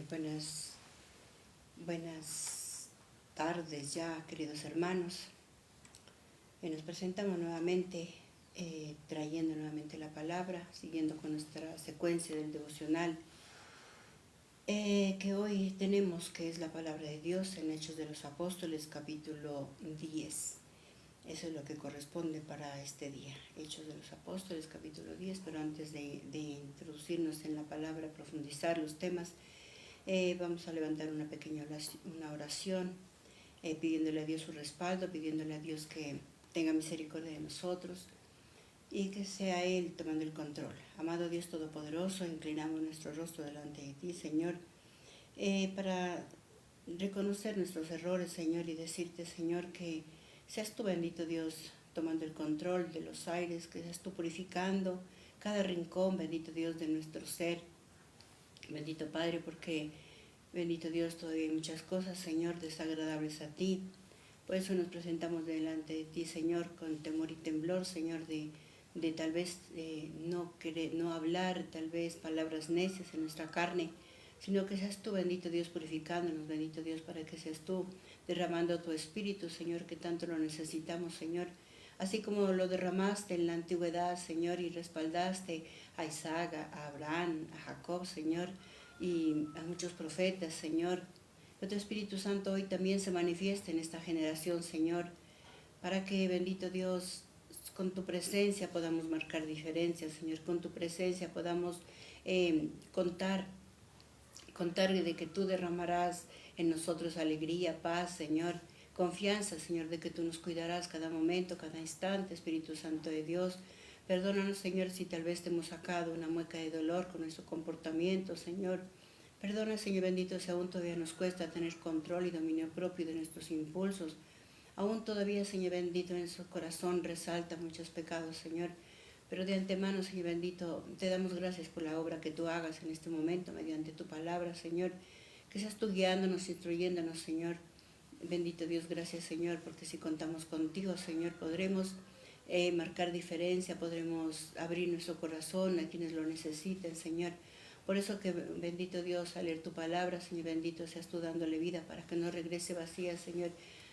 Buenas tardes ya, queridos hermanos. Nos presentamos nuevamente, trayendo nuevamente la palabra, siguiendo con nuestra secuencia del devocional que hoy tenemos, que es la palabra de Dios en Hechos de los Apóstoles, capítulo 10. Eso es lo que corresponde para este día, Hechos de los Apóstoles, capítulo 10. Pero antes de introducirnos en la palabra, profundizar los temas, vamos a levantar una pequeña oración, pidiéndole a Dios su respaldo, pidiéndole a Dios que tenga misericordia de nosotros y que sea Él tomando el control. Amado Dios Todopoderoso, inclinamos nuestro rostro delante de ti, Señor, para reconocer nuestros errores, Señor, y decirte, Señor, que seas tú, bendito Dios, tomando el control de los aires, que seas tú purificando cada rincón, bendito Dios, de nuestro ser. Bendito Padre, porque, bendito Dios, todavía hay muchas cosas, Señor, desagradables a ti. Por eso nos presentamos delante de ti, Señor, con temor y temblor, Señor, de tal vez no hablar, tal vez palabras necias en nuestra carne, sino que seas tú, bendito Dios, purificándonos, bendito Dios, para que seas tú derramando tu Espíritu, Señor, que tanto lo necesitamos, Señor. Así como lo derramaste en la antigüedad, Señor, y respaldaste a Isaac, a Abraham, a Jacob, Señor, y a muchos profetas, Señor. Que tu Espíritu Santo hoy también se manifieste en esta generación, Señor, para que, bendito Dios, con tu presencia podamos marcar diferencias, Señor. Con tu presencia podamos contar de que tú derramarás en nosotros alegría, paz, Señor. Confianza, Señor, de que tú nos cuidarás cada momento, cada instante, Espíritu Santo de Dios. Perdónanos, Señor, si tal vez te hemos sacado una mueca de dolor con nuestro comportamiento, Señor. Perdona, Señor bendito, si aún todavía nos cuesta tener control y dominio propio de nuestros impulsos. Aún todavía, Señor bendito, en su corazón resalta muchos pecados, Señor. Pero de antemano, Señor bendito, te damos gracias por la obra que tú hagas en este momento mediante tu palabra, Señor. Que seas tú guiándonos, instruyéndonos, Señor. Bendito Dios, gracias, Señor, porque si contamos contigo, Señor, podremos marcar diferencia, podremos abrir nuestro corazón a quienes lo necesiten, Señor. Por eso que, bendito Dios, al leer tu palabra, Señor bendito, seas tú dándole vida para que no regrese vacía, Señor,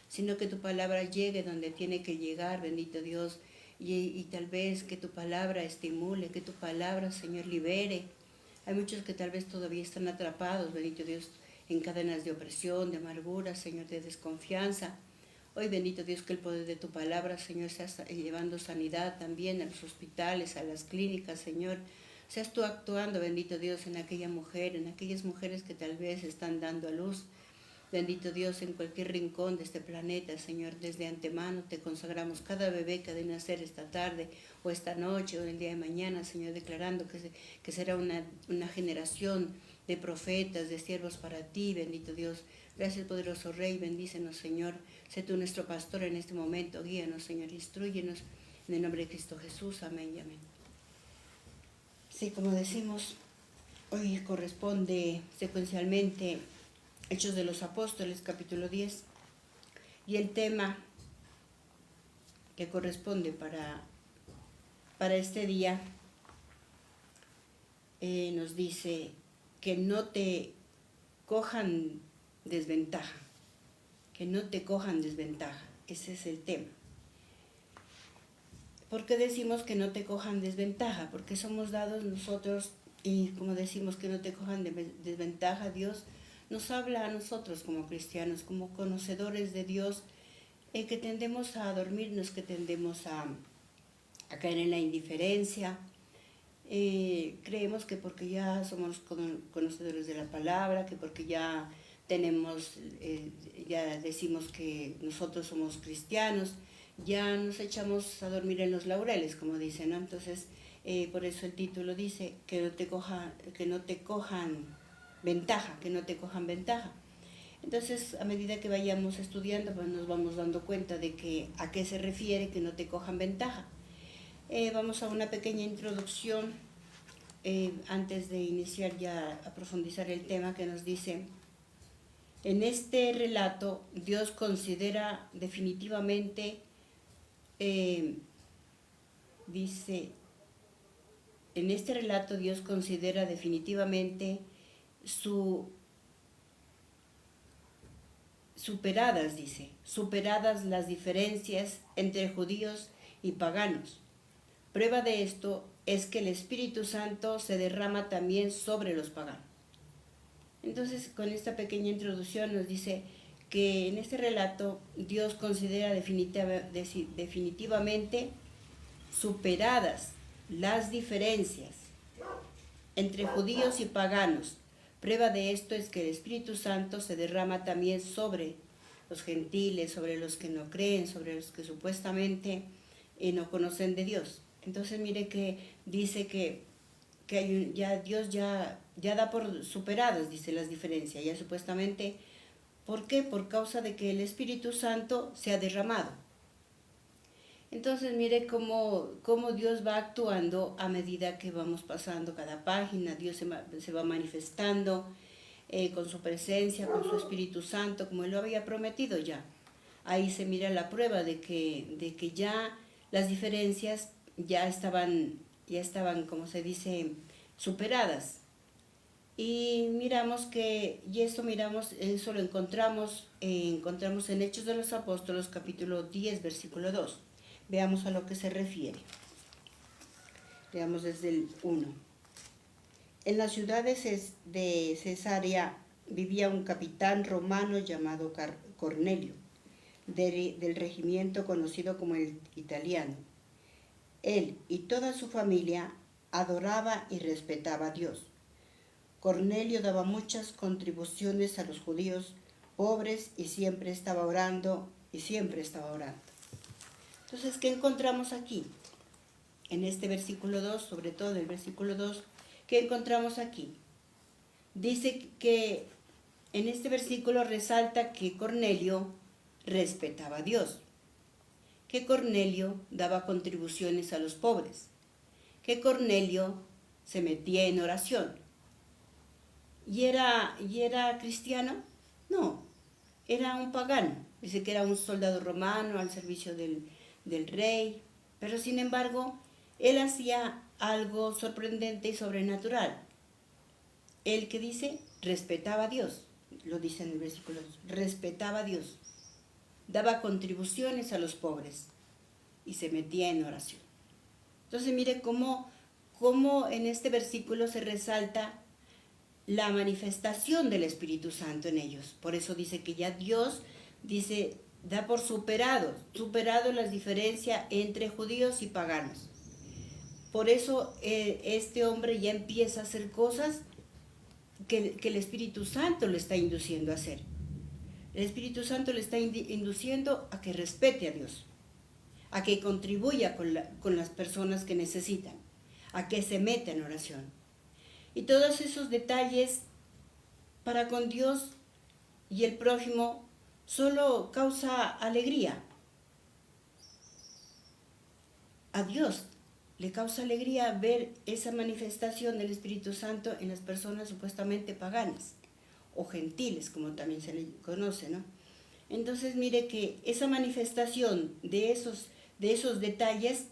sino que tu palabra llegue donde tiene que llegar, bendito Dios, y tal vez que tu palabra estimule, que tu palabra, Señor, libere. Hay muchos que tal vez todavía están atrapados, bendito Dios, en cadenas de opresión, de amargura, Señor, de desconfianza. Hoy, bendito Dios, que el poder de tu palabra, Señor, seas llevando sanidad también a los hospitales, a las clínicas, Señor. Seas tú actuando, bendito Dios, en aquella mujer, en aquellas mujeres que tal vez están dando a luz. Bendito Dios, en cualquier rincón de este planeta, Señor, desde antemano te consagramos cada bebé que ha de nacer esta tarde o esta noche o el día de mañana, Señor, declarando que será una generación de profetas, de siervos para ti, bendito Dios. Gracias, poderoso Rey, bendícenos, Señor. Sé tú nuestro pastor en este momento, guíanos, Señor, instrúyenos. En el nombre de Cristo Jesús, amén y amén. Sí, como decimos, hoy corresponde secuencialmente Hechos de los Apóstoles, capítulo 10, y el tema que corresponde para este día nos dice que no te cojan desventaja, que no te cojan desventaja. Ese es el tema. ¿Por qué decimos que no te cojan desventaja? Porque somos dados nosotros, y como decimos que no te cojan desventaja, Dios nos habla a nosotros como cristianos, como conocedores de Dios, que tendemos a dormirnos, que tendemos a caer en la indiferencia. Creemos que porque ya somos conocedores de la palabra, que porque ya ya decimos que nosotros somos cristianos, ya nos echamos a dormir en los laureles, como dicen, ¿no? Entonces, por eso el título dice que no te cojan ventaja, que no te cojan ventaja. Entonces, a medida que vayamos estudiando, pues nos vamos dando cuenta de a qué se refiere que no te cojan ventaja. Vamos a una pequeña introducción antes de iniciar ya a profundizar el tema, que nos dice: en este relato Dios considera definitivamente, en este relato Dios considera definitivamente su superadas, dice, superadas las diferencias entre judíos y paganos. Prueba de esto es que el Espíritu Santo se derrama también sobre los paganos. Entonces, con esta pequeña introducción nos dice que en este relato Dios considera definitivamente superadas las diferencias entre judíos y paganos. Prueba de esto es que el Espíritu Santo se derrama también sobre los gentiles, sobre los que no creen, sobre los que supuestamente no conocen de Dios. Entonces mire que dice que Dios ya da por superadas, dice, las diferencias, ya supuestamente. ¿Por qué? Por causa de que el Espíritu Santo se ha derramado. Entonces mire cómo Dios va actuando a medida que vamos pasando cada página. Dios se va manifestando con su presencia, con su Espíritu Santo, como Él lo había prometido ya. Ahí se mira la prueba de que ya las diferencias ya estaban, como se dice, superadas. Y eso lo encontramos en Hechos de los Apóstoles, capítulo 10, versículo 2. Veamos a lo que se refiere. Veamos desde el 1. En la ciudad de Cesarea vivía un capitán romano llamado Cornelio, del regimiento conocido como el italiano. Él y toda su familia adoraba y respetaba a Dios. Cornelio daba muchas contribuciones a los judíos pobres y siempre estaba orando. Entonces, ¿qué encontramos aquí? En este versículo 2, sobre todo en el versículo 2, ¿qué encontramos aquí? Dice que en este versículo resalta que Cornelio respetaba a Dios, que Cornelio daba contribuciones a los pobres, que Cornelio se metía en oración. ¿Y era cristiano? No, era un pagano. Dice que era un soldado romano al servicio del rey, pero sin embargo, él hacía algo sorprendente y sobrenatural. Él, que dice, respetaba a Dios, lo dice en el versículo 2, respetaba a Dios, daba contribuciones a los pobres y se metía en oración. Entonces mire cómo en este versículo se resalta la manifestación del Espíritu Santo en ellos. Por eso dice que ya Dios, dice, da por superado las diferencias entre judíos y paganos. Por eso este hombre ya empieza a hacer cosas que el Espíritu Santo le está induciendo a hacer. El Espíritu Santo le está induciendo a que respete a Dios, a que contribuya con las personas que necesitan, a que se meta en oración. Y todos esos detalles para con Dios y el prójimo solo causa alegría. A Dios le causa alegría ver esa manifestación del Espíritu Santo en las personas supuestamente paganas o gentiles, como también se le conoce, ¿no? Entonces mire que esa manifestación de esos detalles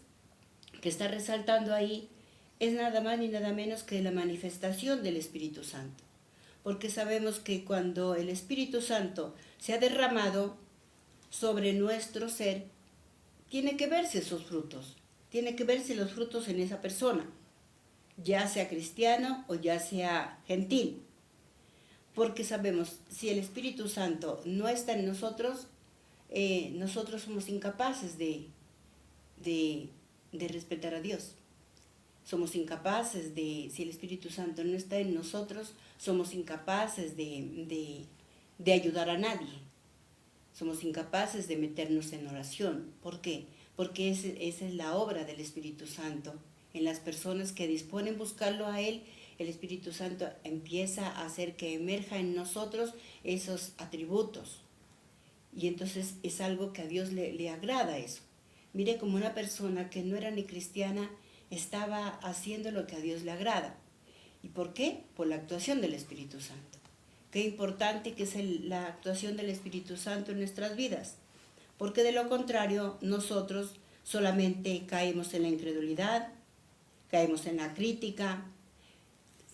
que está resaltando ahí es nada más ni nada menos que la manifestación del Espíritu Santo. Porque sabemos que cuando el Espíritu Santo se ha derramado sobre nuestro ser, tiene que verse esos frutos, tiene que verse los frutos en esa persona, ya sea cristiano o ya sea gentil. Porque sabemos, si el Espíritu Santo no está en nosotros, nosotros somos incapaces de respetar a Dios. Somos incapaces si el Espíritu Santo no está en nosotros, somos incapaces de ayudar a nadie. Somos incapaces de meternos en oración. ¿Por qué? Porque esa es la obra del Espíritu Santo. En las personas que disponen buscarlo a Él, el Espíritu Santo empieza a hacer que emerja en nosotros esos atributos. Y entonces es algo que a Dios le agrada eso. Mire, como una persona que no era ni cristiana estaba haciendo lo que a Dios le agrada. ¿Y por qué? Por la actuación del Espíritu Santo. Qué importante que es la actuación del Espíritu Santo en nuestras vidas. Porque de lo contrario, nosotros solamente caemos en la incredulidad, caemos en la crítica.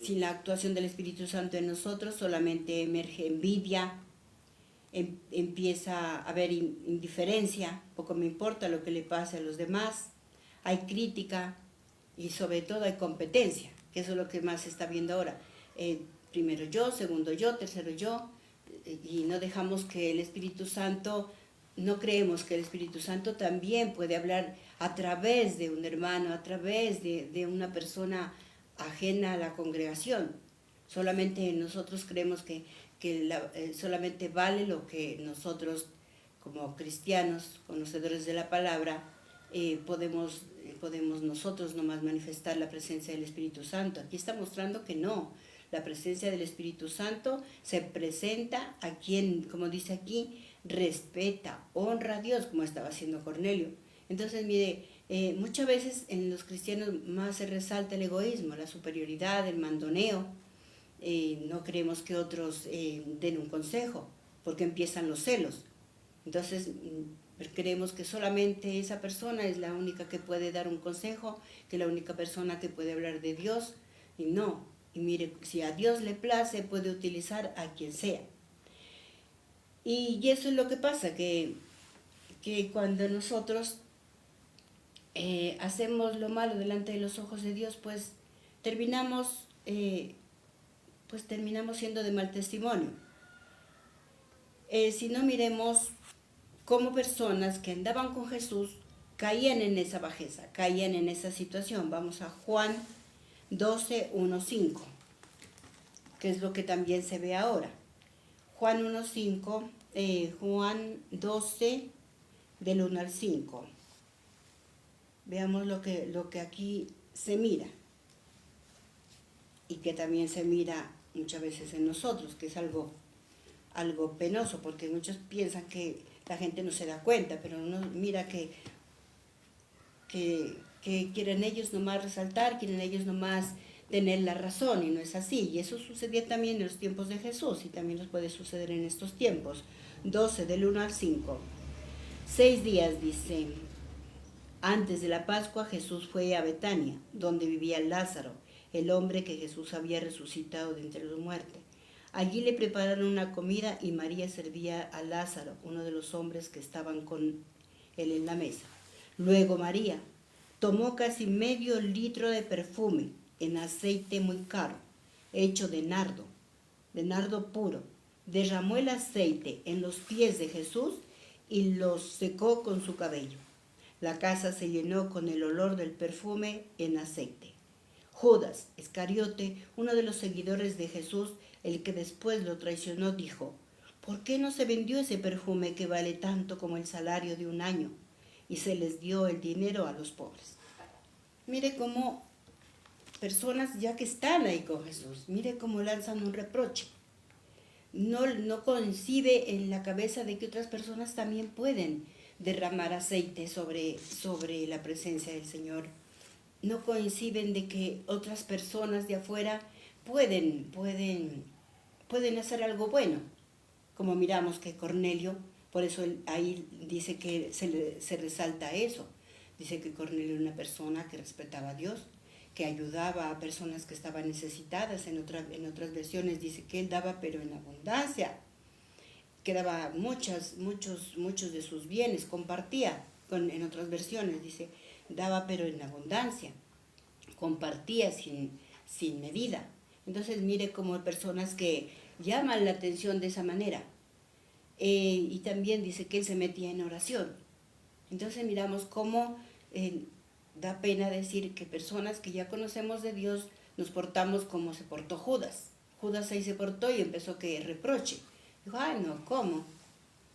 Sin la actuación del Espíritu Santo en nosotros solamente emerge envidia, empieza a haber indiferencia, poco me importa lo que le pase a los demás, hay crítica y sobre todo hay competencia, que eso es lo que más se está viendo ahora. Primero yo, segundo yo, tercero yo, y no dejamos que el Espíritu Santo, no creemos que el Espíritu Santo también puede hablar a través de un hermano, a través de una persona ajena a la congregación. Solamente nosotros creemos que solamente vale lo que nosotros como cristianos, conocedores de la palabra, podemos nosotros nomás manifestar la presencia del Espíritu Santo. Aquí está mostrando que no. La presencia del Espíritu Santo se presenta a quien, como dice aquí, respeta, honra a Dios, como estaba haciendo Cornelio. Entonces, mire, muchas veces en los cristianos más se resalta el egoísmo, la superioridad, el mandoneo. No queremos que otros den un consejo, porque empiezan los celos. Entonces, creemos que solamente esa persona es la única que puede dar un consejo, que es la única persona que puede hablar de Dios, y no. Y mire, si a Dios le place, puede utilizar a quien sea. Y eso es lo que pasa, que cuando nosotros hacemos lo malo delante de los ojos de Dios, pues terminamos siendo de mal testimonio. Si no, miremos cómo personas que andaban con Jesús caían en esa bajeza, caían en esa situación. Vamos a Juan 12, 1, 5, que es lo que también se ve ahora. Juan 1, 5, Juan 12, del 1 al 5. Veamos lo que aquí se mira y que también se mira muchas veces en nosotros, que es algo penoso, porque muchos piensan que la gente no se da cuenta, pero uno mira que quieren ellos nomás resaltar, quieren ellos nomás tener la razón, y no es así. Y eso sucedía también en los tiempos de Jesús, y también nos puede suceder en estos tiempos. 12, del 1 al 5. 6 días, dice, antes de la Pascua, Jesús fue a Betania, donde vivía Lázaro, el hombre que Jesús había resucitado de entre los muertos. Allí le prepararon una comida y María servía a Lázaro, uno de los hombres que estaban con él en la mesa. Luego María tomó casi medio litro de perfume en aceite muy caro, hecho de nardo puro. Derramó el aceite en los pies de Jesús y los secó con su cabello. La casa se llenó con el olor del perfume en aceite. Judas Iscariote, uno de los seguidores de Jesús, el que después lo traicionó, dijo: ¿por qué no se vendió ese perfume que vale tanto como el salario de un año y se les dio el dinero a los pobres? Mire cómo personas ya que están ahí con Jesús, mire cómo lanzan un reproche. No concibe en la cabeza de que otras personas también pueden derramar aceite sobre la presencia del Señor. No coinciden de que otras personas de afuera pueden hacer algo bueno. Como miramos que Cornelio, por eso ahí dice que se resalta eso. Dice que Cornelio era una persona que respetaba a Dios, que ayudaba a personas que estaban necesitadas. En otras versiones dice que él daba pero en abundancia, que daba muchos de sus bienes, compartía. En otras versiones dice, daba pero en abundancia, compartía sin medida. Entonces mire como personas que llaman la atención de esa manera. Y también dice que él se metía en oración. Entonces miramos cómo da pena decir que personas que ya conocemos de Dios nos portamos como se portó Judas. Judas ahí se portó y empezó que reproche. Dijo, ay no, ¿cómo?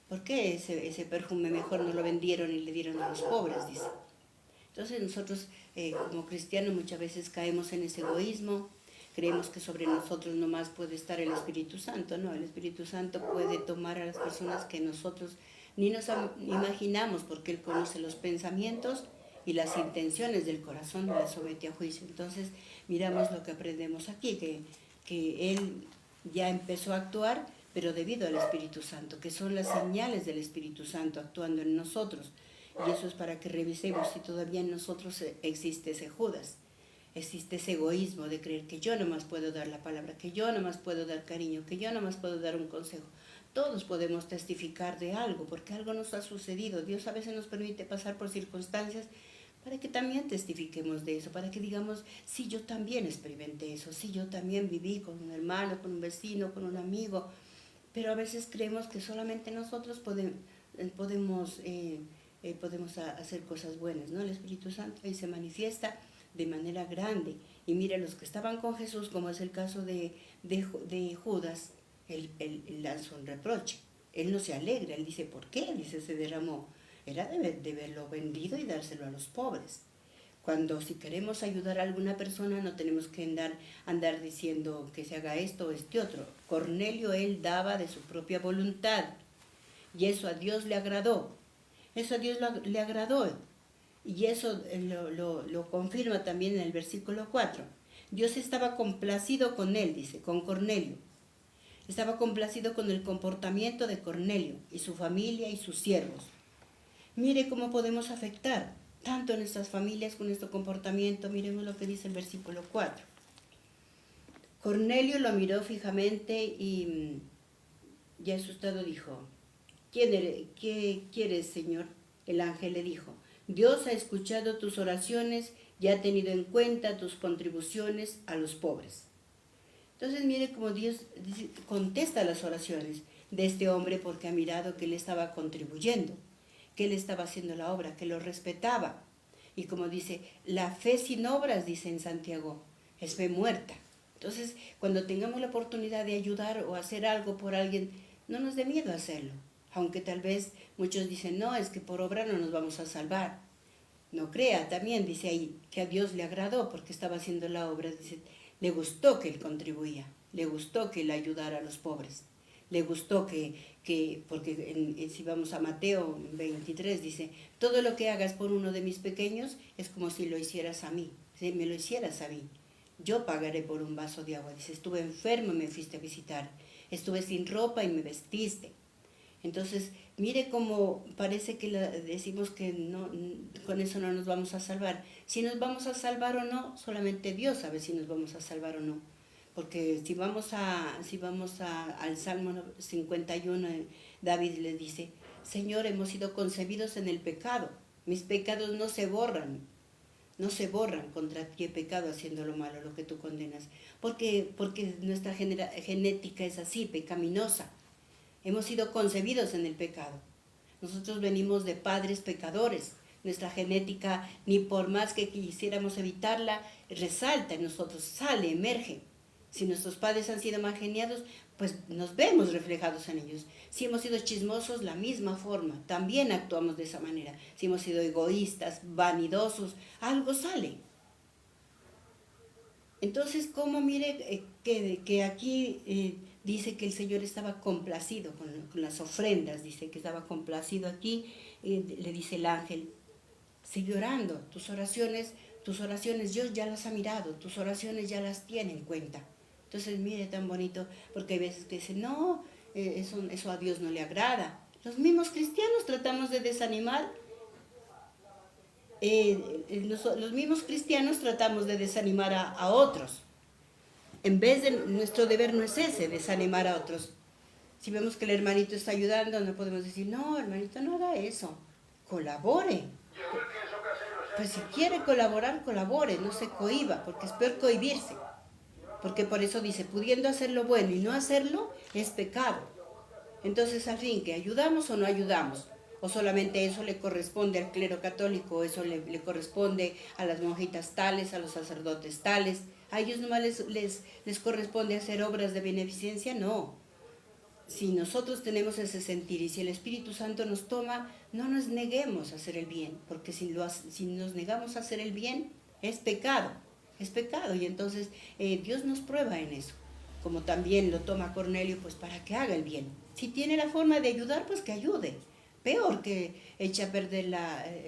¿Por qué ese perfume mejor no lo vendieron y le dieron a los pobres? Dice. Entonces nosotros como cristianos muchas veces caemos en ese egoísmo, creemos que sobre nosotros nomás puede estar el Espíritu Santo. No, el Espíritu Santo puede tomar a las personas que nosotros ni nos imaginamos, porque Él conoce los pensamientos y las intenciones del corazón y las somete a juicio. Entonces miramos lo que aprendemos aquí, que Él ya empezó a actuar, pero debido al Espíritu Santo, que son las señales del Espíritu Santo actuando en nosotros. Y eso es para que revisemos si todavía en nosotros existe ese Judas, existe ese egoísmo de creer que yo nomás puedo dar la palabra, que yo nomás puedo dar cariño, que yo nomás puedo dar un consejo. Todos podemos testificar de algo, porque algo nos ha sucedido. Dios a veces nos permite pasar por circunstancias para que también testifiquemos de eso, para que digamos, sí, yo también experimenté eso, sí, yo también viví con un hermano, con un vecino, con un amigo, pero a veces creemos que solamente nosotros podemos hacer cosas buenas, ¿no? El Espíritu Santo ahí se manifiesta de manera grande. Y mira, los que estaban con Jesús, como es el caso de Judas, él lanza un reproche. Él no se alegra, él dice, ¿por qué? Dice, se derramó. Era de verlo vendido y dárselo a los pobres. Cuando si queremos ayudar a alguna persona no tenemos que andar diciendo que se haga esto o este otro. Cornelio, él daba de su propia voluntad y eso a Dios le agradó. Eso a Dios le agradó y eso lo confirma también en el versículo 4. Dios estaba complacido con él, dice, con Cornelio. Estaba complacido con el comportamiento de Cornelio y su familia y sus siervos. Mire cómo podemos afectar tanto en nuestras familias con nuestro comportamiento. Miremos lo que dice el versículo 4. Cornelio lo miró fijamente y ya asustado dijo, ¿qué quieres, Señor? El ángel le dijo, Dios ha escuchado tus oraciones y ha tenido en cuenta tus contribuciones a los pobres. Entonces mire cómo Dios contesta las oraciones de este hombre porque ha mirado que él estaba contribuyendo, que él estaba haciendo la obra, que lo respetaba. Y como dice, la fe sin obras, dice en Santiago, es fe muerta. Entonces, cuando tengamos la oportunidad de ayudar o hacer algo por alguien, no nos dé miedo hacerlo. Aunque tal vez muchos dicen, no, es que por obra no nos vamos a salvar. No crea, también dice ahí que a Dios le agradó porque estaba haciendo la obra. Dice, le gustó que él contribuía, le gustó que él ayudara a los pobres. Le gustó porque si vamos a Mateo 23, dice, todo lo que hagas por uno de mis pequeños es como si lo hicieras a mí, si me lo hicieras a mí. Yo pagaré por un vaso de agua. Dice, estuve enfermo y me fuiste a visitar. Estuve sin ropa y me vestiste. Entonces, mire cómo parece que decimos que no, con eso no nos vamos a salvar. Si nos vamos a salvar o no, solamente Dios sabe si nos vamos a salvar o no. Porque si vamos al Salmo 51, David le dice, Señor, hemos sido concebidos en el pecado. Mis pecados no se borran contra ti he pecado haciendo lo malo, lo que tú condenas. Porque nuestra genética es así, pecaminosa. Hemos sido concebidos en el pecado. Nosotros venimos de padres pecadores. Nuestra genética, ni por más que quisiéramos evitarla, resalta en nosotros, sale, emerge. Si nuestros padres han sido mal geniados, pues nos vemos reflejados en ellos. Si hemos sido chismosos, la misma forma. También actuamos de esa manera. Si hemos sido egoístas, vanidosos, algo sale. Entonces, como mire que aquí dice que el Señor estaba complacido con las ofrendas, dice que estaba complacido aquí, le dice el ángel, sigue orando, tus oraciones Dios ya las ha mirado, tus oraciones ya las tiene en cuenta. Entonces, mire tan bonito, porque hay veces que dicen, no, eso a Dios no le agrada. Los mismos cristianos tratamos de desanimar, los mismos cristianos tratamos de desanimar a otros. En vez de, nuestro deber no es ese, desanimar a otros. Si vemos que el hermanito está ayudando, no podemos decir, no, hermanito, no haga eso, colabore. Pues si quiere colaborar, colabore, no se cohíba, porque es peor cohibirse. Porque por eso dice, pudiendo hacer lo bueno y no hacerlo, es pecado. Entonces, al fin, ¿que ayudamos o no ayudamos? O solamente eso le corresponde al clero católico, eso le corresponde a las monjitas tales, a los sacerdotes tales. ¿A ellos nomás les corresponde hacer obras de beneficencia? No. Si nosotros tenemos ese sentir y si el Espíritu Santo nos toma, no nos neguemos a hacer el bien, porque si nos negamos a hacer el bien, es pecado. Es pecado y entonces Dios nos prueba en eso. Como también lo toma Cornelio, pues para que haga el bien. Si tiene la forma de ayudar, pues que ayude. Peor que eche a perder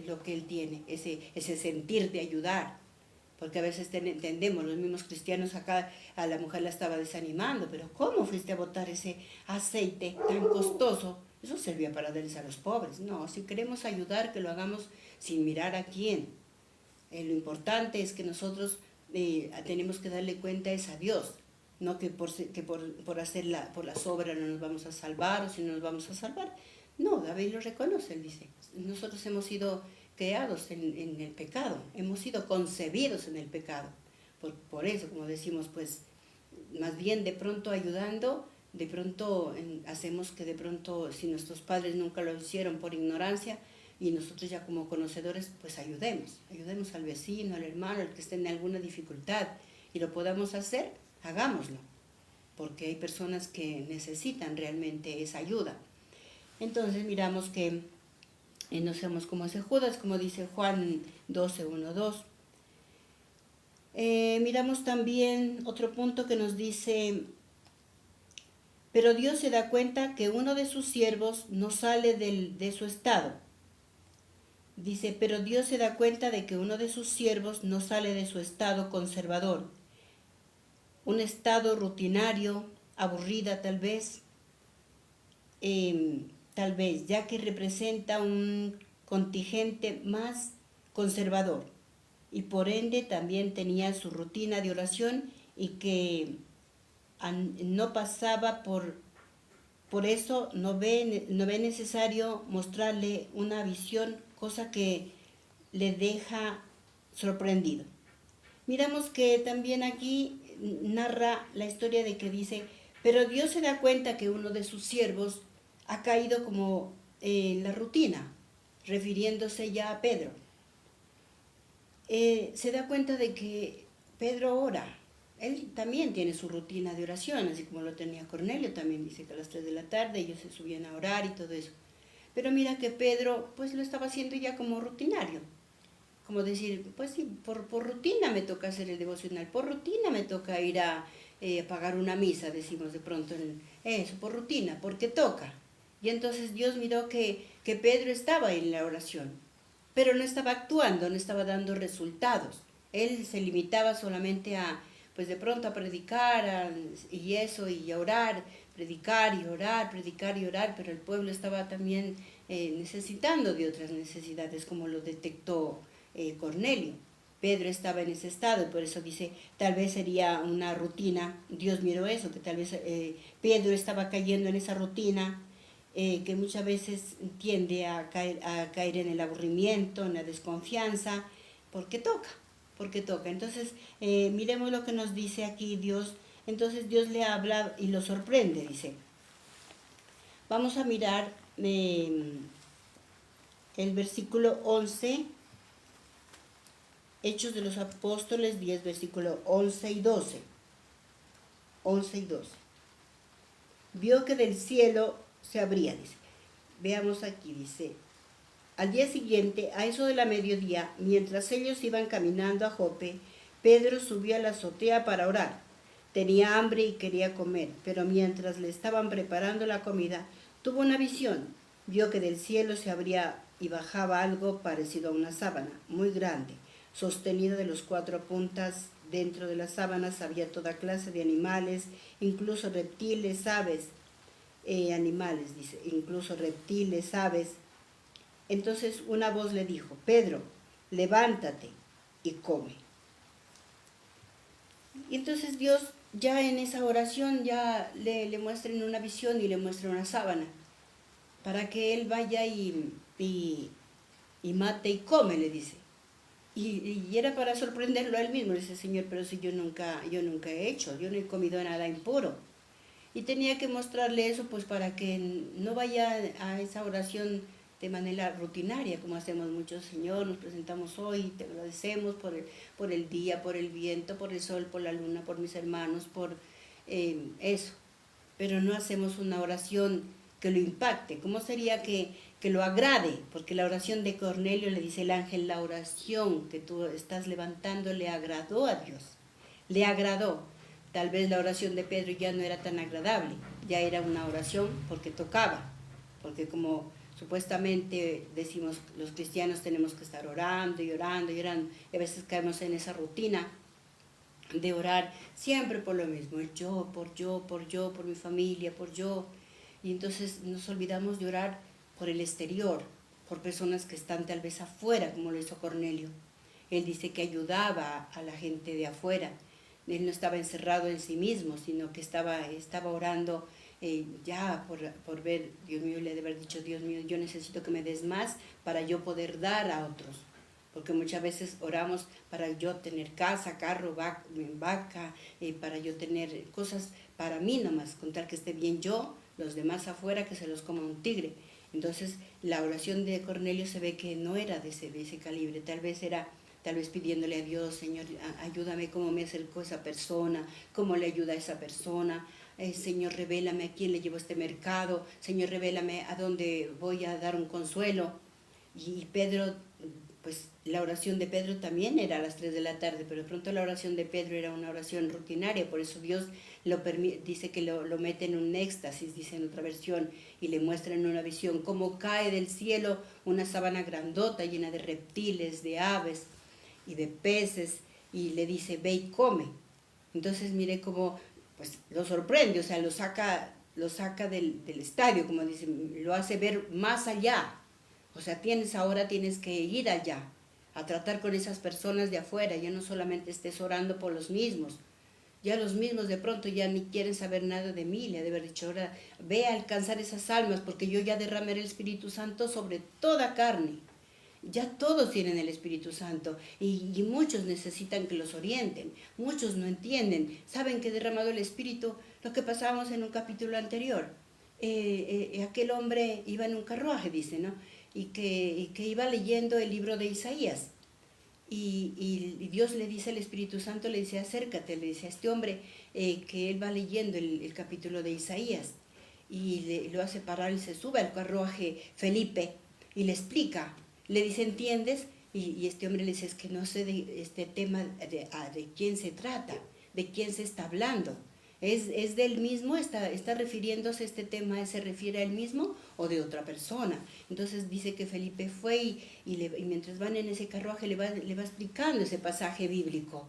lo que él tiene, ese sentir de ayudar. Porque a veces entendemos, los mismos cristianos acá a la mujer la estaba desanimando, pero ¿cómo fuiste a botar ese aceite tan costoso? Eso servía para darles a los pobres. No, si queremos ayudar, que lo hagamos sin mirar a quién. Lo importante es que nosotros tenemos que darle cuenta es a Dios. no que por las obras no nos vamos a salvar o si no nos vamos a salvar. No, David lo reconoce, él dice, nosotros hemos sido creados en el pecado, hemos sido concebidos en el pecado. Por eso, como decimos, pues más bien de pronto ayudando, de pronto hacemos que de pronto, si nuestros padres nunca lo hicieron por ignorancia, y nosotros ya como conocedores, pues ayudemos al vecino, al hermano, al que esté en alguna dificultad, y lo podamos hacer, hagámoslo, porque hay personas que necesitan realmente esa ayuda. Entonces miramos que no seamos como ese Judas, como dice Juan 12, 1, 2. Miramos también otro punto que nos dice, pero Dios se da cuenta que uno de sus siervos no sale de su estado. Dice, pero Dios se da cuenta de que uno de sus siervos no sale de su estado conservador, un estado rutinario, aburrida tal vez, ya que representa un contingente más conservador y por ende también tenía su rutina de oración y que no pasaba por eso no ve necesario mostrarle una visión, cosa que le deja sorprendido. Miramos que también aquí narra la historia de que dice, pero Dios se da cuenta que uno de sus siervos ha caído como en la rutina, refiriéndose ya a Pedro. Se da cuenta de que Pedro ora. Él también tiene su rutina de oración, así como lo tenía Cornelio, también dice que a las 3 de la tarde ellos se subían a orar y todo eso. Pero mira que Pedro pues lo estaba haciendo ya como rutinario. Como decir, pues sí, por rutina me toca hacer el devocional, por rutina me toca ir a pagar una misa, decimos de pronto, eso, por rutina, porque toca. Y entonces Dios miró que Pedro estaba en la oración, pero no estaba actuando, no estaba dando resultados. Él se limitaba solamente a, pues de pronto a predicar y eso, y a orar, predicar y orar, pero el pueblo estaba también necesitando de otras necesidades, como lo detectó Cornelio. Pedro estaba en ese estado y por eso dice, tal vez sería una rutina, Dios miró eso, que tal vez Pedro estaba cayendo en esa rutina que muchas veces tiende a caer en el aburrimiento, en la desconfianza, porque toca. Entonces, miremos lo que nos dice aquí Dios. Entonces Dios le habla y lo sorprende, dice. Vamos a mirar el versículo 11, Hechos de los Apóstoles 10, versículo 11 y 12. 11 y 12. Vio que del cielo se abría, dice. Veamos aquí, dice. Al día siguiente, a eso de la mediodía, mientras ellos iban caminando a Jope, Pedro subió a la azotea para orar. Tenía hambre y quería comer, pero mientras le estaban preparando la comida, tuvo una visión. Vio que del cielo se abría y bajaba algo parecido a una sábana, muy grande, sostenida de los 4 puntas. Dentro de las sábanas había toda clase de animales, incluso reptiles, aves, incluso reptiles, aves. Entonces una voz le dijo, Pedro, levántate y come. Y entonces Dios ya en esa oración ya le muestra en una visión y le muestra una sábana, para que él vaya y mate y come, le dice. Y era para sorprenderlo a él mismo, le dice, Señor, pero si yo nunca he hecho, yo no he comido nada impuro. Y tenía que mostrarle eso pues para que no vaya a esa oración de manera rutinaria, como hacemos muchos. Señor, nos presentamos hoy, te agradecemos por el día, por el viento, por el sol, por la luna, por mis hermanos, por eso. Pero no hacemos una oración que lo impacte. ¿Cómo sería que lo agrade? Porque la oración de Cornelio, le dice el ángel, la oración que tú estás levantando le agradó a Dios. Le agradó. Tal vez la oración de Pedro ya no era tan agradable, ya era una oración porque tocaba, porque como supuestamente decimos los cristianos tenemos que estar orando y orando y orando, y a veces caemos en esa rutina de orar siempre por lo mismo, el yo, por mi familia, por yo, y entonces nos olvidamos de orar por el exterior, por personas que están tal vez afuera, como lo hizo Cornelio. Él dice que ayudaba a la gente de afuera. él no estaba encerrado en sí mismo, sino que estaba orando ya por ver, Dios mío, le debe haber dicho, Dios mío, yo necesito que me des más para yo poder dar a otros. Porque muchas veces oramos para yo tener casa, carro, vaca, para yo tener cosas para mí nomás, contar que esté bien yo, los demás afuera que se los coma un tigre. Entonces la oración de Cornelio se ve que no era de ese calibre, tal vez pidiéndole a Dios, Señor, ayúdame cómo me acercó esa persona, cómo le ayuda a esa persona. Señor, revélame a quién le llevo este mercado, Señor, revélame a dónde voy a dar un consuelo. Y Pedro, pues la oración de Pedro también era a las 3 de la tarde, pero de pronto la oración de Pedro era una oración rutinaria, por eso Dios dice que lo mete en un éxtasis, dice en otra versión, y le muestra en una visión cómo cae del cielo una sábana grandota llena de reptiles, de aves y de peces, y le dice, ve y come. Entonces mire cómo pues lo sorprende, o sea, lo saca del estadio, como dicen, lo hace ver más allá. O sea, ahora tienes que ir allá, a tratar con esas personas de afuera, ya no solamente estés orando por los mismos. Ya los mismos de pronto ya ni quieren saber nada de mí, le ha de haber dicho, ahora ve a alcanzar esas almas, porque yo ya derramé el Espíritu Santo sobre toda carne. Ya todos tienen el Espíritu Santo y muchos necesitan que los orienten, muchos no entienden, saben que he derramado el Espíritu, lo que pasábamos en un capítulo anterior. Aquel hombre iba en un carruaje, dice, ¿no? Y que iba leyendo el libro de Isaías. Y Dios le dice al Espíritu Santo, le dice, acércate, le dice a este hombre que él va leyendo el capítulo de Isaías. Y lo hace parar y se sube al carruaje Felipe y le explica. Le dice, ¿entiendes? Y este hombre le dice, es que no sé de este tema de quién se trata, de quién se está hablando. ¿Es del mismo? ¿Está refiriéndose a este tema? ¿Se refiere a él mismo o de otra persona? Entonces dice que Felipe fue y mientras van en ese carruaje le va explicando ese pasaje bíblico.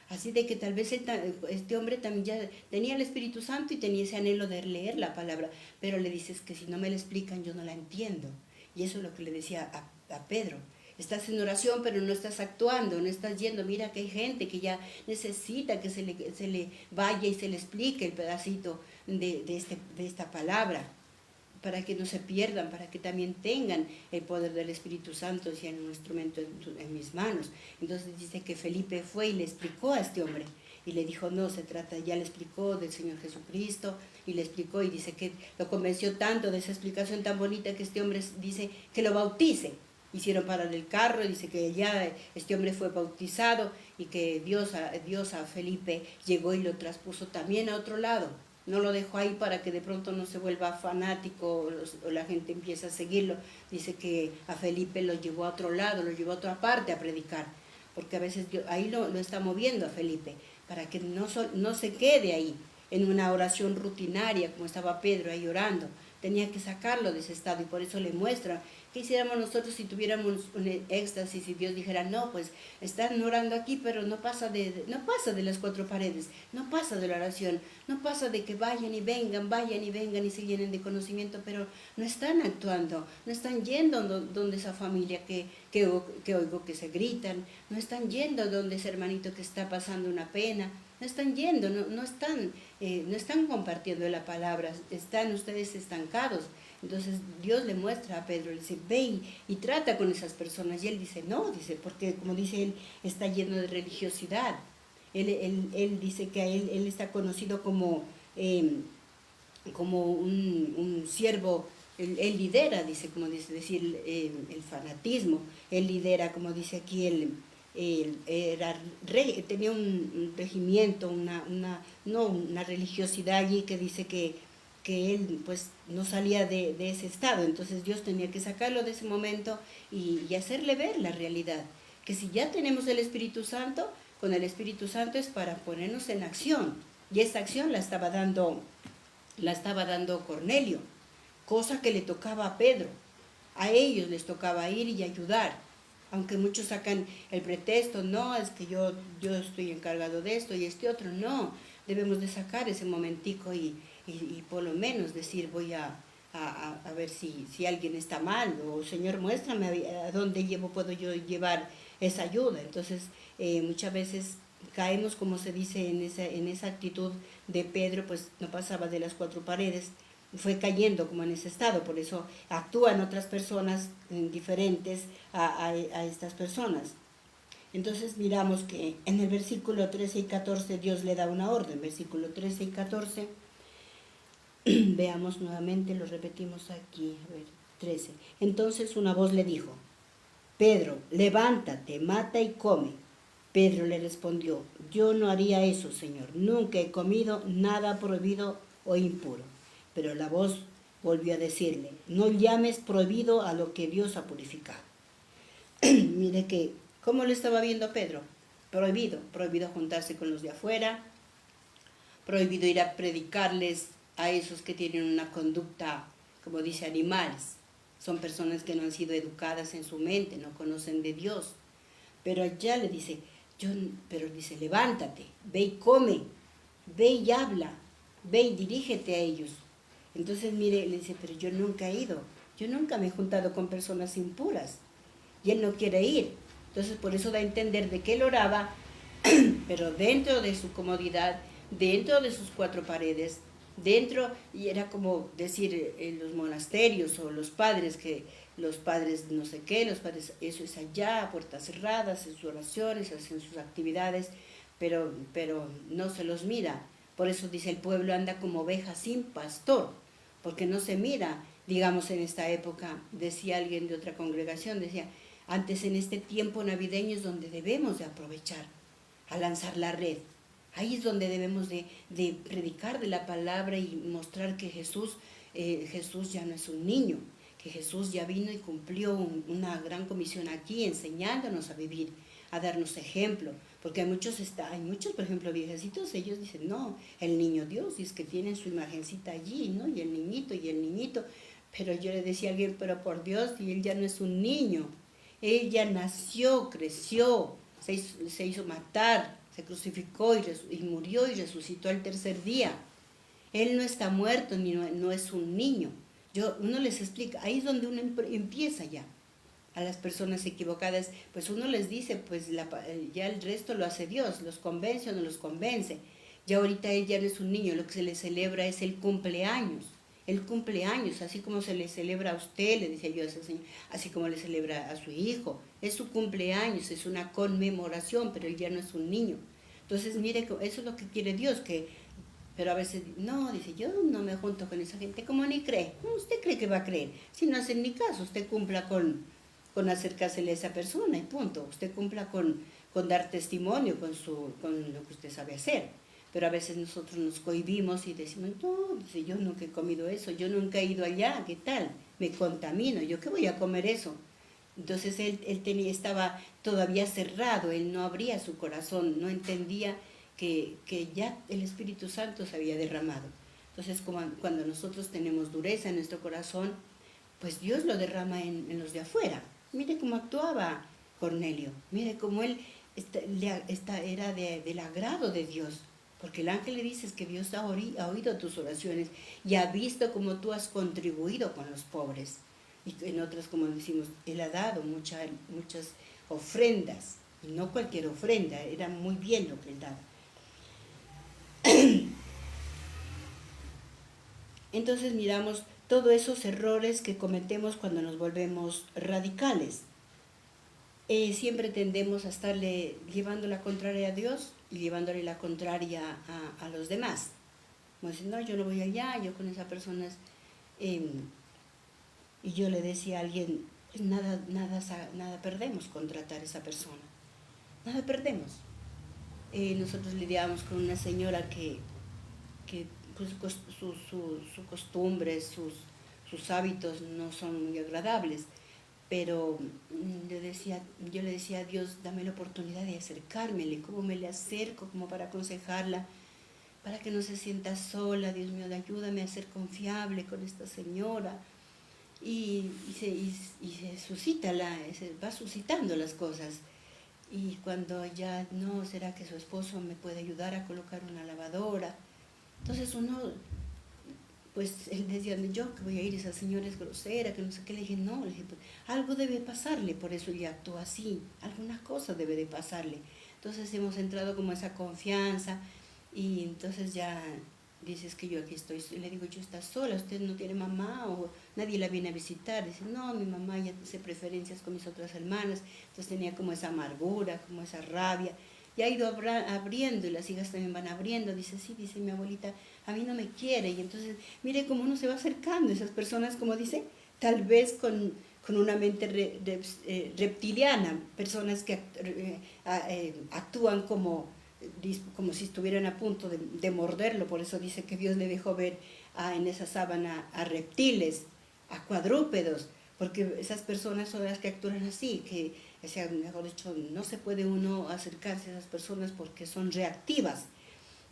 Así de que tal vez este hombre también ya tenía el Espíritu Santo y tenía ese anhelo de leer la palabra, pero le dices que si no me la explican yo no la entiendo. Y eso es lo que le decía a Pedro. Estás en oración, pero no estás actuando, no estás yendo. Mira que hay gente que ya necesita que se le vaya y se le explique el pedacito de esta palabra, para que no se pierdan, para que también tengan el poder del Espíritu Santo, sea un instrumento en mis manos. Entonces dice que Felipe fue y le explicó a este hombre, y le dijo, no, se trata, ya le explicó del Señor Jesucristo, y le explicó, y dice que lo convenció tanto de esa explicación tan bonita que este hombre dice que lo bautice. Hicieron parar el carro, dice que ya este hombre fue bautizado y que Dios a Felipe llegó y lo traspuso también a otro lado. No lo dejó ahí para que de pronto no se vuelva fanático o la gente empiece a seguirlo. Dice que a Felipe lo llevó a otro lado, lo llevó a otra parte a predicar, porque a veces ahí lo está moviendo a Felipe, para que no se quede ahí en una oración rutinaria como estaba Pedro ahí orando. Tenía que sacarlo de ese estado y por eso le muestra. ¿Qué hiciéramos nosotros si tuviéramos un éxtasis y Dios dijera, no, pues están orando aquí, pero no pasa de las cuatro paredes, no pasa de la oración, no pasa de que vayan y vengan y se llenen de conocimiento, pero no están actuando, no están yendo donde esa familia que oigo que se gritan, no están yendo donde ese hermanito que está pasando una pena, no están yendo, no están compartiendo la palabra, están ustedes estancados. Entonces Dios le muestra a Pedro, le dice, ve y trata con esas personas. Y él dice, no, dice, porque como dice él, está lleno de religiosidad. Él dice que a él está conocido como un siervo, él lidera, dice, como dice decir, el fanatismo. Él lidera, como dice aquí, tenía un regimiento, una religiosidad allí que dice que él pues no salía de ese estado. Entonces Dios tenía que sacarlo de ese momento y hacerle ver la realidad, que si ya tenemos el Espíritu Santo, con el Espíritu Santo es para ponernos en acción, y esta acción la estaba dando Cornelio, cosa que le tocaba a Pedro. A ellos les tocaba ir y ayudar, aunque muchos sacan el pretexto, no, es que yo estoy encargado de esto y este otro. No, debemos de sacar ese momentico y por lo menos decir, voy a ver si alguien está mal, o Señor, muéstrame a dónde puedo yo llevar esa ayuda. Entonces muchas veces caemos, como se dice, en esa actitud de Pedro, pues no pasaba de las cuatro paredes, fue cayendo como en ese estado, por eso actúan otras personas diferentes a estas personas. Entonces miramos que en el versículo 13 y 14 Dios le da una orden, versículo 13 y 14, veamos nuevamente, lo repetimos aquí, a ver, 13. Entonces una voz le dijo, Pedro, levántate, mata y come. Pedro le respondió, yo no haría eso, Señor, nunca he comido nada prohibido o impuro. Pero la voz volvió a decirle, no llames prohibido a lo que Dios ha purificado. Mire que, ¿cómo lo estaba viendo Pedro? Prohibido juntarse con los de afuera, prohibido ir a predicarles a esos que tienen una conducta, como dice, animales. Son personas que no han sido educadas en su mente, no conocen de Dios. Pero allá le dice, pero dice, levántate, ve y come, ve y habla, ve y dirígete a ellos. Entonces, mire, le dice, pero yo nunca he ido, yo nunca me he juntado con personas impuras. Y él no quiere ir. Entonces, por eso da a entender de que él oraba, pero dentro de su comodidad, dentro de sus cuatro paredes, dentro, y era como decir en los monasterios o los padres, que los padres no sé qué, los padres, eso es allá, puertas cerradas, en sus oraciones, hacen sus actividades, pero no se los mira. Por eso dice, el pueblo anda como oveja sin pastor, porque no se mira. Digamos, en esta época, decía alguien de otra congregación, decía, antes en este tiempo navideño es donde debemos de aprovechar a lanzar la red. Ahí es donde debemos de predicar de la palabra y mostrar que Jesús ya no es un niño, que Jesús ya vino y cumplió una gran comisión aquí, enseñándonos a vivir, a darnos ejemplo. Porque hay muchos, por ejemplo, viejecitos, ellos dicen, no, el niño Dios, y es que tienen su imagencita allí, ¿no? Y el niñito. Pero yo le decía a alguien, pero por Dios, y él ya no es un niño. Él ya nació, creció, se hizo matar, se crucificó y murió y resucitó al tercer día. Él no está muerto ni no es un niño. Uno les explica, ahí es donde uno empieza ya. A las personas equivocadas, pues uno les dice, pues ya el resto lo hace Dios, los convence o no los convence. Ya ahorita él ya no es un niño, lo que se le celebra es el cumpleaños. El cumpleaños, así como se le celebra a usted, le decía yo a ese señor, así como le celebra a su hijo. Es su cumpleaños, es una conmemoración, pero él ya no es un niño. Entonces, mire, eso es lo que quiere Dios, pero a veces, no, dice, yo no me junto con esa gente, como ni cree. No, usted cree que va a creer. Si no hacen ni caso, usted cumpla con acercársele a esa persona y punto. Usted cumpla con dar testimonio con lo que usted sabe hacer. Pero a veces nosotros nos cohibimos y decimos, no, dice, yo nunca he comido eso, yo nunca he ido allá, ¿qué tal? Me contamino, ¿yo qué voy a comer eso? Entonces él estaba todavía cerrado, él no abría su corazón, no entendía que ya el Espíritu Santo se había derramado. Entonces cuando nosotros tenemos dureza en nuestro corazón, pues Dios lo derrama en los de afuera. Mire cómo actuaba Cornelio, mire cómo él era del agrado de Dios. Porque el ángel le dice que Dios ha oído tus oraciones y ha visto cómo tú has contribuido con los pobres. Y en otras, como decimos, él ha dado muchas ofrendas. Y no cualquier ofrenda, era muy bien lo que él daba. Entonces miramos todos esos errores que cometemos cuando nos volvemos radicales. Siempre tendemos a estarle llevando la contraria a Dios y llevándole la contraria a los demás. Como dicen, no, yo no voy allá, yo con esa persona. Y yo le decía a alguien, nada perdemos con tratar a esa persona. Nada perdemos. Nosotros lidiábamos con una señora que pues, sus costumbres, sus hábitos no son muy agradables. Pero yo le decía a Dios, dame la oportunidad de acercármele, cómo me le acerco, como para aconsejarla, para que no se sienta sola. Dios mío, ayúdame a ser confiable con esta señora. Y se suscita, se va suscitando las cosas. Y cuando ya, no, ¿será que su esposo me puede ayudar a colocar una lavadora? Entonces uno, pues él decía, yo que voy a ir, esa señora es grosera, que no sé qué. Le dije, no, pues, algo debe pasarle, por eso ella actuó así, alguna cosa debe de pasarle. Entonces hemos entrado como esa confianza y entonces ya dices que yo aquí estoy, le digo, yo está sola, usted no tiene mamá o nadie la viene a visitar. Dice, no, mi mamá ya hace preferencias con mis otras hermanas. Entonces tenía como esa amargura, como esa rabia. Y ha ido abriendo y las hijas también van abriendo. Dice, sí, dice mi abuelita, a mí no me quiere. Y entonces, mire cómo uno se va acercando. Esas personas, como dice, tal vez con una mente reptiliana, personas que actúan como si estuvieran a punto de morderlo. Por eso dice que Dios le dejó ver en esa sábana a reptiles, a cuadrúpedos, porque esas personas son las que actúan así, que, o sea, mejor dicho, no se puede uno acercarse a esas personas porque son reactivas.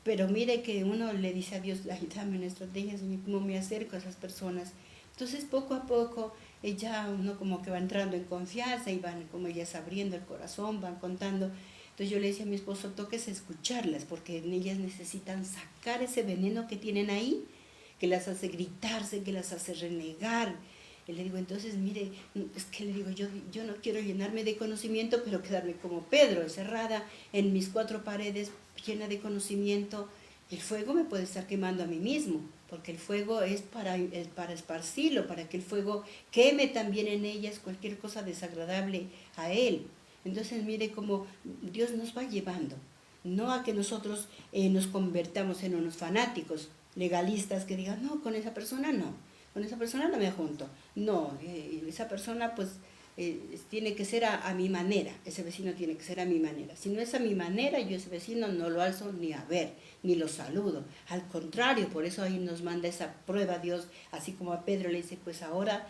Pero mire que uno le dice a Dios, ay, dame una estrategia, Señor, cómo me acerco a esas personas. Entonces, poco a poco, ya uno como que va entrando en confianza y van como ellas abriendo el corazón, van contando. Entonces yo le decía a mi esposo, toques escucharlas, porque ellas necesitan sacar ese veneno que tienen ahí, que las hace gritarse, que las hace renegar. Y le digo, entonces, mire, es que le digo, yo no quiero llenarme de conocimiento, pero quedarme como Pedro, encerrada en mis cuatro paredes, llena de conocimiento. El fuego me puede estar quemando a mí mismo, porque el fuego es para esparcirlo, para que el fuego queme también en ellas cualquier cosa desagradable a él. Entonces mire cómo Dios nos va llevando, no a que nosotros nos convertamos en unos fanáticos, legalistas que digan, no, con esa persona no, con esa persona no me junto, no, esa persona pues tiene que ser a mi manera, ese vecino tiene que ser a mi manera. Si no es a mi manera, yo ese vecino no lo alzo ni a ver, ni lo saludo. Al contrario, por eso ahí nos manda esa prueba Dios, así como a Pedro le dice, pues ahora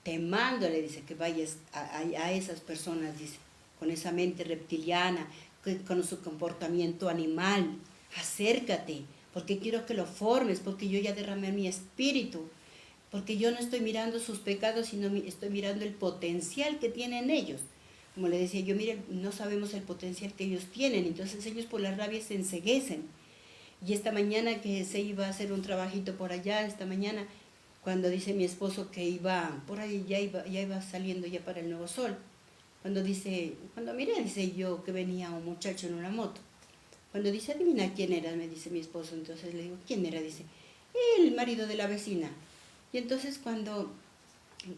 te mando, le dice, que vayas a esas personas, dice, con esa mente reptiliana, con su comportamiento animal, acércate, porque quiero que lo formes, porque yo ya derramé mi espíritu, porque yo no estoy mirando sus pecados, sino estoy mirando el potencial que tienen ellos. Como le decía yo, mire, no sabemos el potencial que ellos tienen, entonces ellos por la rabia se enceguecen. Y esta mañana que se iba a hacer un trabajito por allá, esta mañana, cuando dice mi esposo que iba, por ahí ya iba saliendo ya para el Nuevo Sol, cuando miré, dice yo que venía un muchacho en una moto. Cuando dice, adivina quién era, me dice mi esposo, entonces le digo, ¿quién era? Dice, el marido de la vecina. Y entonces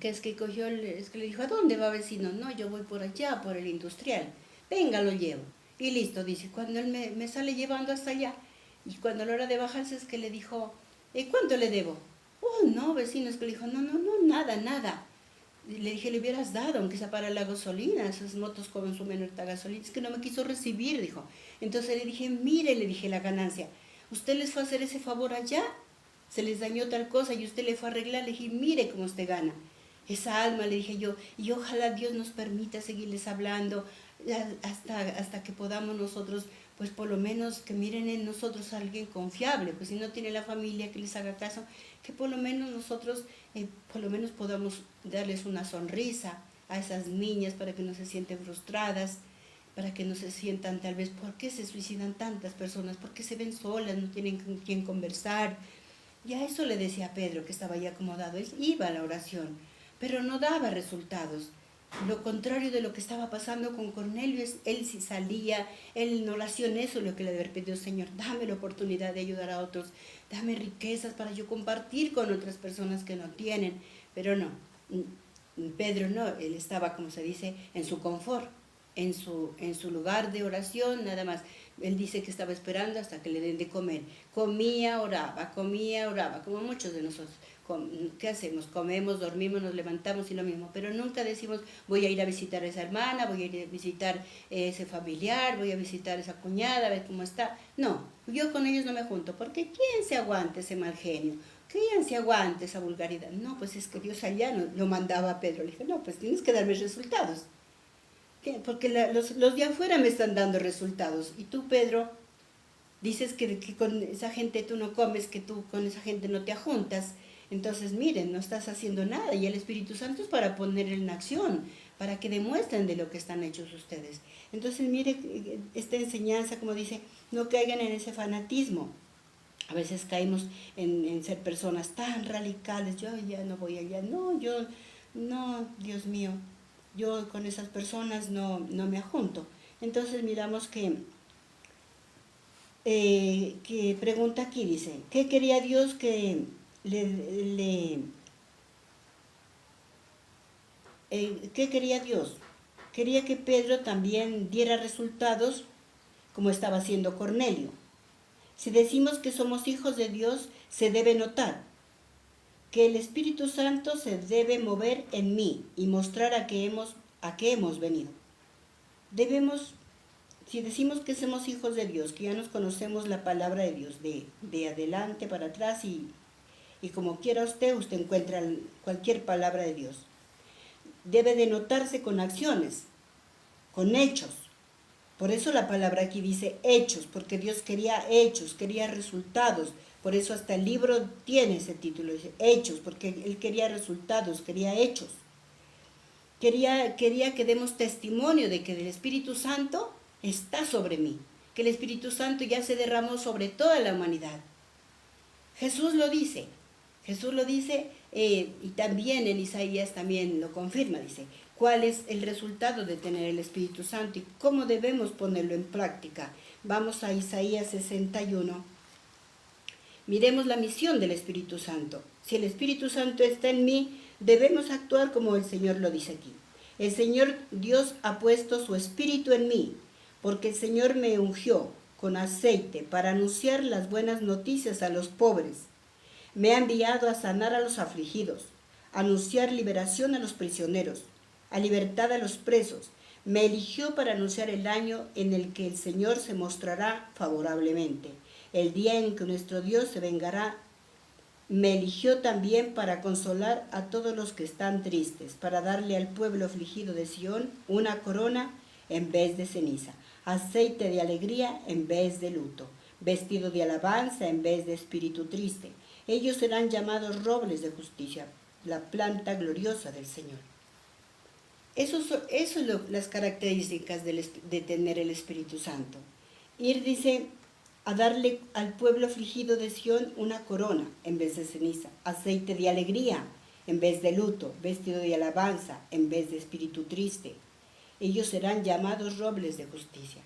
que es que cogió, es que le dijo, ¿a dónde va vecino? No, yo voy por allá, por el industrial. Venga, lo llevo. Y listo, dice, cuando él me sale llevando hasta allá, y cuando a la hora de bajarse es que le dijo, ¿cuánto le debo? Oh, no, vecino, es que le dijo, no, nada, nada. Y le dije, le hubieras dado, aunque sea para la gasolina, esas motos consumen harta gasolina. Es que no me quiso recibir, dijo. Entonces le dije, mire, le dije la ganancia, usted les fue a hacer ese favor allá, se les dañó tal cosa y usted le fue a arreglar, le dije, mire cómo usted gana. Esa alma, le dije yo, y ojalá Dios nos permita seguirles hablando hasta que podamos nosotros, pues por lo menos que miren en nosotros a alguien confiable, pues si no tiene la familia que les haga caso, que por lo menos nosotros, por lo menos podamos darles una sonrisa a esas niñas para que no se sienten frustradas, para que no se sientan tal vez, ¿por qué se suicidan tantas personas? ¿Por qué se ven solas? No tienen con quién conversar. Y a eso le decía a Pedro, que estaba ya acomodado, él iba a la oración, pero no daba resultados. Lo contrario de lo que estaba pasando con Cornelio, él sí salía, él en oración, eso es lo que le había pedido, Señor, dame la oportunidad de ayudar a otros, dame riquezas para yo compartir con otras personas que no tienen. Pero no, Pedro no, él estaba, como se dice, en su confort, en su lugar de oración, nada más. Él dice que estaba esperando hasta que le den de comer. Comía, oraba, como muchos de nosotros. ¿Qué hacemos? Comemos, dormimos, nos levantamos y lo mismo. Pero nunca decimos, voy a ir a visitar a esa hermana, voy a ir a visitar a ese familiar, voy a visitar a esa cuñada, a ver cómo está. No, yo con ellos no me junto, porque ¿quién se aguante ese mal genio? ¿Quién se aguante esa vulgaridad? No, pues es que Dios allá lo mandaba a Pedro. Le dije, no, pues tienes que darme resultados. Porque los de afuera me están dando resultados. Y tú, Pedro, dices que con esa gente tú no comes, que tú con esa gente no te ajuntas. Entonces, miren, no estás haciendo nada. Y el Espíritu Santo es para poner en acción, para que demuestren de lo que están hechos ustedes. Entonces, mire, esta enseñanza, como dice, no caigan en ese fanatismo. A veces caemos en ser personas tan radicales. Yo ya no voy allá. No, Dios mío. Yo con esas personas no me ajunto. Entonces miramos que pregunta aquí, dice, ¿qué quería Dios que ¿qué quería Dios? Quería que Pedro también diera resultados como estaba haciendo Cornelio. Si decimos que somos hijos de Dios, se debe notar que el Espíritu Santo se debe mover en mí y mostrar a qué hemos venido. Si decimos que somos hijos de Dios, que ya nos conocemos la palabra de Dios, de adelante para atrás y como quiera usted encuentra cualquier palabra de Dios. Debe de notarse con acciones, con hechos. Por eso la palabra aquí dice hechos, porque Dios quería hechos, quería resultados. Por eso hasta el libro tiene ese título, dice hechos, porque Él quería resultados, quería hechos. Quería que demos testimonio de que el Espíritu Santo está sobre mí, que el Espíritu Santo ya se derramó sobre toda la humanidad. Jesús lo dice, y también en Isaías también lo confirma, dice, ¿cuál es el resultado de tener el Espíritu Santo y cómo debemos ponerlo en práctica? Vamos a Isaías 61. Miremos la misión del Espíritu Santo. Si el Espíritu Santo está en mí, debemos actuar como el Señor lo dice aquí. El Señor Dios ha puesto su Espíritu en mí, porque el Señor me ungió con aceite para anunciar las buenas noticias a los pobres. Me ha enviado a sanar a los afligidos, a anunciar liberación a los prisioneros, a libertad a los presos. Me eligió para anunciar el año en el que el Señor se mostrará favorablemente, el día en que nuestro Dios se vengará. Me eligió también para consolar a todos los que están tristes, para darle al pueblo afligido de Sión una corona en vez de ceniza, aceite de alegría en vez de luto, vestido de alabanza en vez de espíritu triste. Ellos serán llamados robles de justicia, la planta gloriosa del Señor. Eso son las características de tener el Espíritu Santo. Ir, dice, a darle al pueblo afligido de Sión una corona en vez de ceniza, aceite de alegría en vez de luto, vestido de alabanza en vez de espíritu triste. Ellos serán llamados robles de justicia.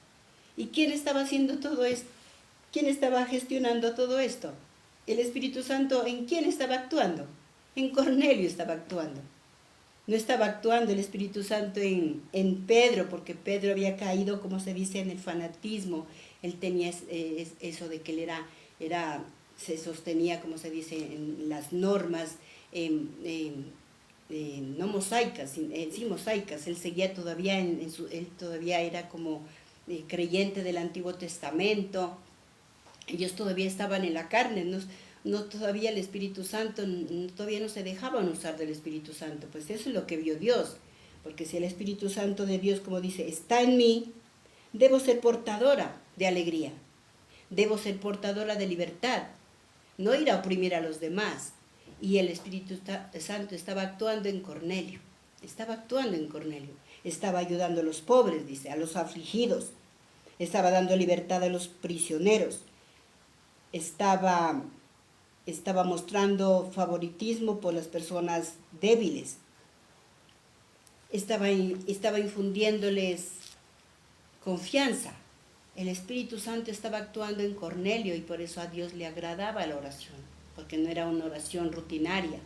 ¿Y quién estaba haciendo todo esto? ¿Quién estaba gestionando todo esto? El Espíritu Santo, ¿en quién estaba actuando? En Cornelio estaba actuando. No estaba actuando el Espíritu Santo en Pedro, porque Pedro había caído, como se dice, en el fanatismo. Él tenía eso de que él se sostenía, como se dice, en las normas no mosaicas, sí mosaicas. Él seguía todavía, él todavía era como creyente del Antiguo Testamento. Ellos todavía estaban en la carne, no todavía el Espíritu Santo, todavía no se dejaban usar del Espíritu Santo. Pues eso es lo que vio Dios, porque si el Espíritu Santo de Dios, como dice, está en mí, debo ser portadora de alegría, debo ser portadora de libertad, no ir a oprimir a los demás. Y el Espíritu Santo estaba actuando en Cornelio, estaba ayudando a los pobres, dice, a los afligidos, estaba dando libertad a los prisioneros, estaba mostrando favoritismo por las personas débiles, estaba infundiéndoles confianza. El Espíritu Santo estaba actuando en Cornelio y por eso a Dios le agradaba la oración, porque no era una oración rutinaria,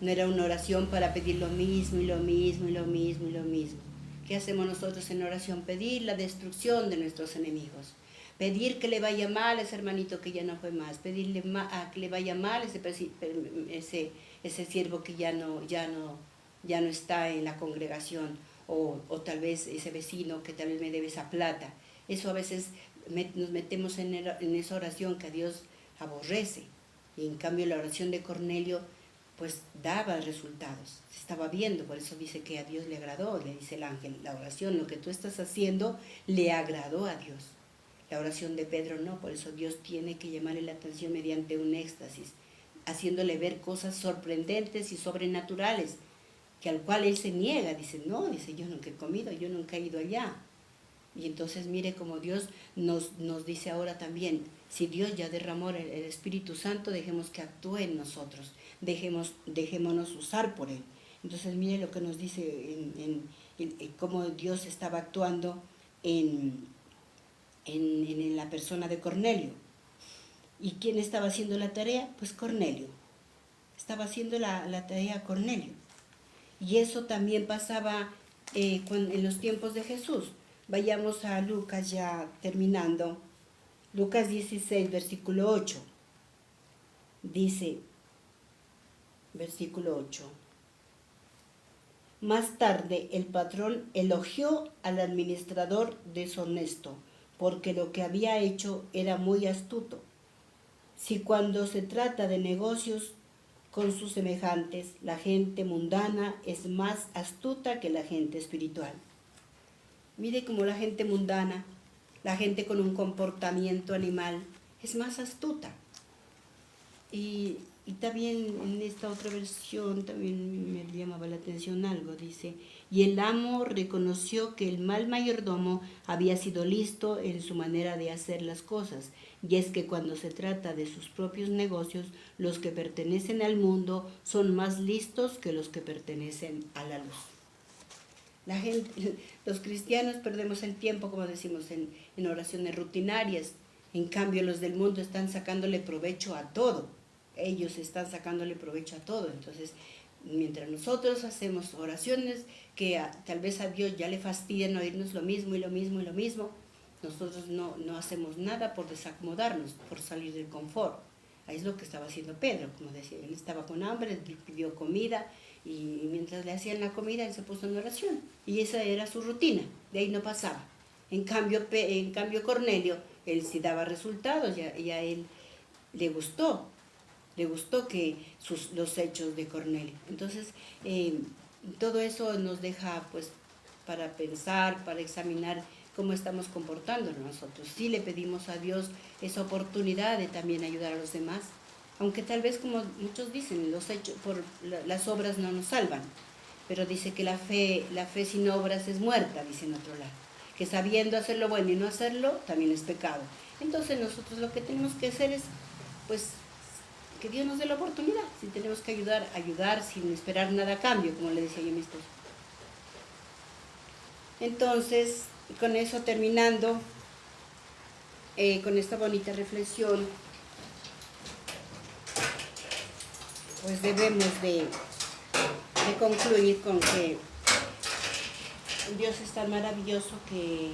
no era una oración para pedir lo mismo y lo mismo y lo mismo y lo mismo. ¿Qué hacemos nosotros en oración? Pedir la destrucción de nuestros enemigos. Pedir que le vaya mal a ese hermanito que ya no fue más, pedirle que le vaya mal a ese siervo que ya no está en la congregación, o tal vez ese vecino que tal vez me debe esa plata. Eso a veces nos metemos en esa oración que a Dios aborrece, y en cambio la oración de Cornelio pues daba resultados, se estaba viendo. Por eso dice que a Dios le agradó, le dice el ángel, la oración, lo que tú estás haciendo, le agradó a Dios. La oración de Pedro no, por eso Dios tiene que llamarle la atención mediante un éxtasis, haciéndole ver cosas sorprendentes y sobrenaturales, que al cual él se niega, dice, yo nunca he comido, yo nunca he ido allá. Y entonces mire como Dios nos dice ahora también, si Dios ya derramó el Espíritu Santo, dejemos que actúe en nosotros, dejémonos usar por Él. Entonces mire lo que nos dice y cómo Dios estaba actuando en la persona de Cornelio. ¿Y quién estaba haciendo la tarea? Pues Cornelio. Estaba haciendo la tarea Cornelio. Y eso también pasaba en los tiempos de Jesús. Vayamos a Lucas ya terminando. Lucas 16, versículo 8. Dice, versículo 8. Más tarde el patrón elogió al administrador deshonesto, porque lo que había hecho era muy astuto. Si cuando se trata de negocios con sus semejantes, la gente mundana es más astuta que la gente espiritual. Mire cómo la gente mundana, la gente con un comportamiento animal, es más astuta. Y también en esta otra versión también me llamaba la atención algo, dice, y el amo reconoció que el mal mayordomo había sido listo en su manera de hacer las cosas, y es que cuando se trata de sus propios negocios, los que pertenecen al mundo son más listos que los que pertenecen a la luz. La gente, los cristianos perdemos el tiempo, como decimos, en oraciones rutinarias. En cambio, los del mundo están sacándole provecho a todo. Ellos están sacándole provecho a todo. Entonces, mientras nosotros hacemos oraciones que tal vez a Dios ya le fastidian oírnos lo mismo y lo mismo y lo mismo, nosotros no hacemos nada por desacomodarnos, por salir del confort. Ahí es lo que estaba haciendo Pedro, como decía, él estaba con hambre, él pidió comida, y mientras le hacían la comida, él se puso en oración. Y esa era su rutina, de ahí no pasaba. En cambio Cornelio, él sí daba resultados, y a él le gustó que los hechos de Cornelio. Entonces, todo eso nos deja pues para pensar, para examinar cómo estamos comportándonos nosotros. Sí le pedimos a Dios esa oportunidad de también ayudar a los demás, aunque tal vez, como muchos dicen, los hechos por las obras no nos salvan, pero dice que la fe sin obras es muerta, dice en otro lado, que sabiendo hacer lo bueno y no hacerlo también es pecado. Entonces nosotros lo que tenemos que hacer es pues que Dios nos dé la oportunidad. Si tenemos que ayudar sin esperar nada a cambio, como le decía yo a mi esposo. Entonces, con eso terminando, con esta bonita reflexión, pues debemos de concluir con que Dios es tan maravilloso que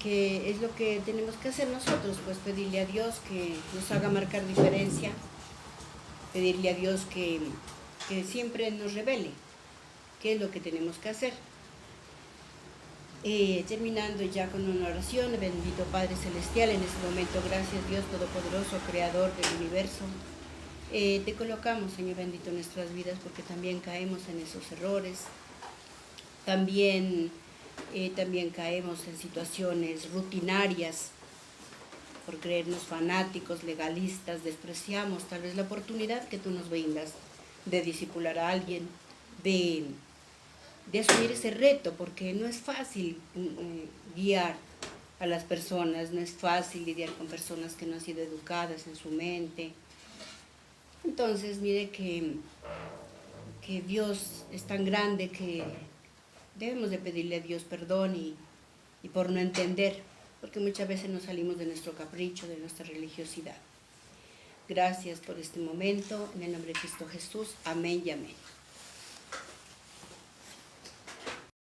es lo que tenemos que hacer nosotros, pues pedirle a Dios que nos haga marcar diferencia, pedirle a Dios que siempre nos revele qué es lo que tenemos que hacer. Terminando ya con una oración, bendito Padre Celestial, en este momento, gracias Dios Todopoderoso, Creador del universo. Te colocamos, Señor bendito, en nuestras vidas, porque también caemos en esos errores, también caemos en situaciones rutinarias por creernos fanáticos, legalistas, despreciamos tal vez la oportunidad que tú nos brindas de discipular a alguien, de asumir ese reto, porque no es fácil guiar a las personas, no es fácil lidiar con personas que no han sido educadas en su mente. Entonces, mire que Dios es tan grande que debemos de pedirle a Dios perdón y por no entender, porque muchas veces nos salimos de nuestro capricho, de nuestra religiosidad. Gracias por este momento, en el nombre de Cristo Jesús. Amén y amén.